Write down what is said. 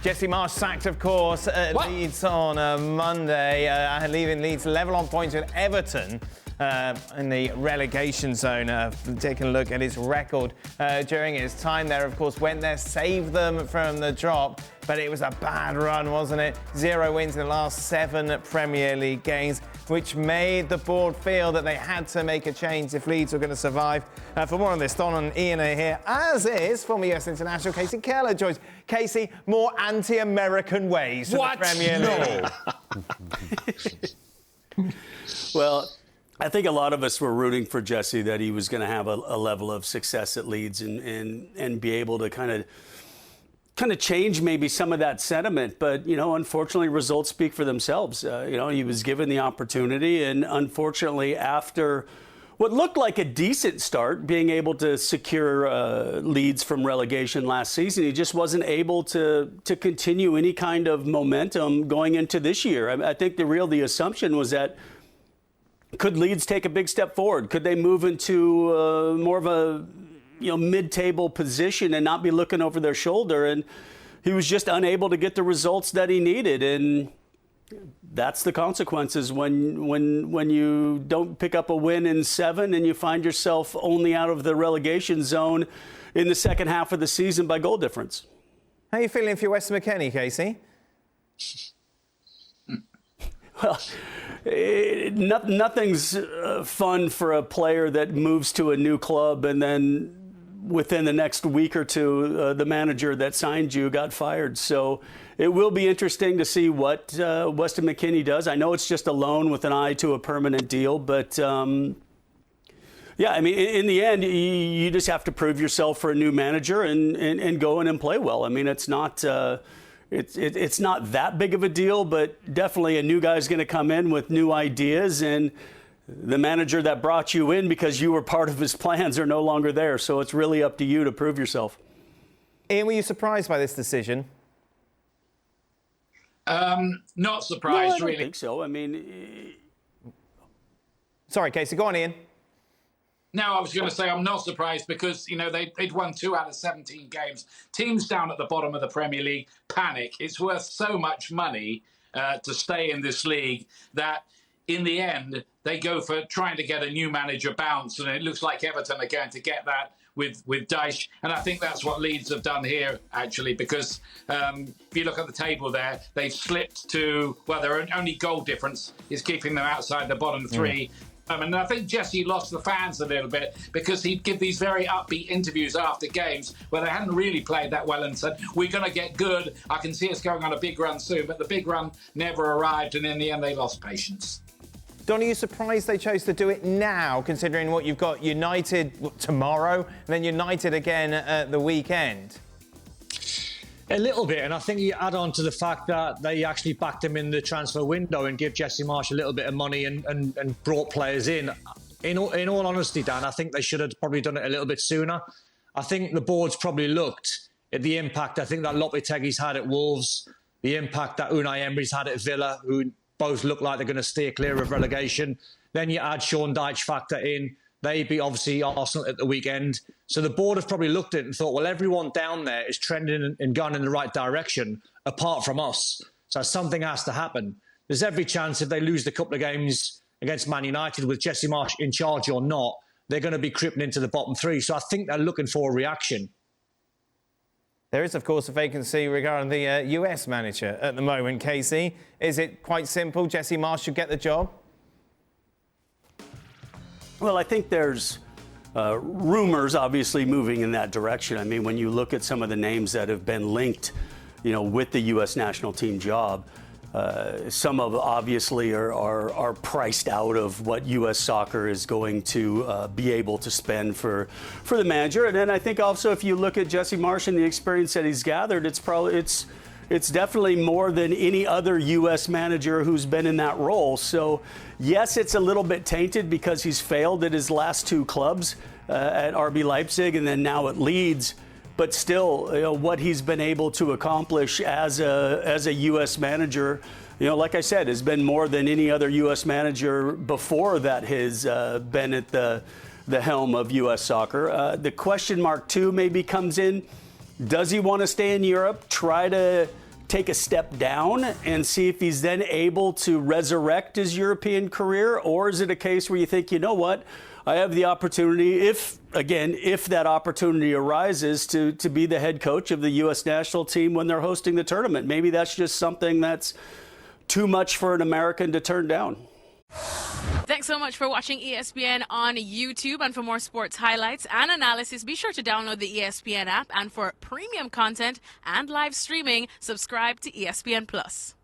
Jesse Marsch sacked, of course, at Leeds on Monday, leaving Leeds level on points with Everton in the relegation zone. Taking a look at his record during his time there, of course, went there, saved them from the drop, but it was a bad run, wasn't it? 0 wins in the last 7 Premier League games, which made the board feel that they had to make a change if Leeds were going to survive. For more on this, Don and Ian are here, as is former US international Kasey Keller joins. Kasey, more anti-American ways to the Premier League. Well, I think a lot of us were rooting for Jesse that he was going to have a level of success at Leeds and be able to kind of change maybe some of that sentiment. But, you know, unfortunately, results speak for themselves. You know, he was given the opportunity, and unfortunately, after what looked like a decent start, being able to secure Leeds from relegation last season, he just wasn't able to continue any kind of momentum going into this year. I think the assumption was that, could Leeds take a big step forward? Could they move into more of a mid-table position and not be looking over their shoulder? And he was just unable to get the results that he needed. And that's the consequences when you don't pick up a win in 7 and you find yourself only out of the relegation zone in the second half of the season by goal difference. How are you feeling for Weston McKinnie, Kasey? Well, nothing's fun for a player that moves to a new club and then within the next week or two, the manager that signed you got fired. So it will be interesting to see what Weston McKinnie does. I know it's just a loan with an eye to a permanent deal, but yeah, I mean, in the end, you just have to prove yourself for a new manager and go in and play well. I mean, it's not it's not that big of a deal, but definitely a new guy's going to come in with new ideas, and the manager that brought you in because you were part of his plans are no longer there. So it's really up to you to prove yourself. Ian, were you surprised by this decision? Not surprised, no, I really. don't think so. I mean, sorry, Kasey, go on, Ian. No, I was going to say I'm not surprised because, you know, they'd won 2 out of 17 games. Teams down at the bottom of the Premier League panic. It's worth so much money to stay in this league that in the end they go for trying to get a new manager bounce. And it looks like Everton are going to get that with Dyche. And I think that's what Leeds have done here, actually, because if you look at the table there, they've slipped to, well, their only goal difference is keeping them outside the bottom 3. And I think Jesse lost the fans a little bit because he'd give these very upbeat interviews after games where they hadn't really played that well and said, we're going to get good. I can see us going on a big run soon. But the big run never arrived. And in the end, they lost patience. Don, are you surprised they chose to do it now, considering what you've got United tomorrow and then United again at the weekend? A little bit, and I think you add on to the fact that they actually backed him in the transfer window and give Jesse Marsch a little bit of money and brought players in. In all honesty, Dan, I think they should have probably done it a little bit sooner. I think the board's probably looked at the impact I think that Lopetegui's had at Wolves, the impact that Unai Emery's had at Villa, who both look like they're going to steer clear of relegation. Then you add Sean Dyche factor in. They beat, obviously, Arsenal at the weekend. So the board have probably looked at it and thought, well, everyone down there is trending and going in the right direction, apart from us. So something has to happen. There's every chance if they lose the couple of games against Man United with Jesse Marsch in charge or not, they're going to be creeping into the bottom 3. So I think they're looking for a reaction. There is, of course, a vacancy regarding the US manager at the moment, Kasey. Is it quite simple? Jesse Marsch should get the job? Well, I think there's rumors obviously moving in that direction. I mean, when you look at some of the names that have been linked, you know, with the U.S. national team job, some of obviously are priced out of what U.S. soccer is going to be able to spend for the manager. And then I think also if you look at Jesse Marsch and the experience that he's gathered, it's definitely more than any other U.S. manager who's been in that role. So, yes, it's a little bit tainted because he's failed at his last 2 clubs, at RB Leipzig and then now at Leeds. But still, you know, what he's been able to accomplish as a U.S. manager, you know, like I said, has been more than any other U.S. manager before that has been at the helm of U.S. soccer. The question mark, too, maybe comes in. Does he want to stay in Europe, try to take a step down and see if he's then able to resurrect his European career? Or is it a case where you think, you know what, I have the opportunity, if that opportunity arises, to be the head coach of the U.S. national team when they're hosting the tournament? Maybe that's just something that's too much for an American to turn down. Thanks so much for watching ESPN on YouTube. And for more sports highlights and analysis, be sure to download the ESPN app. And for premium content and live streaming, subscribe to ESPN Plus.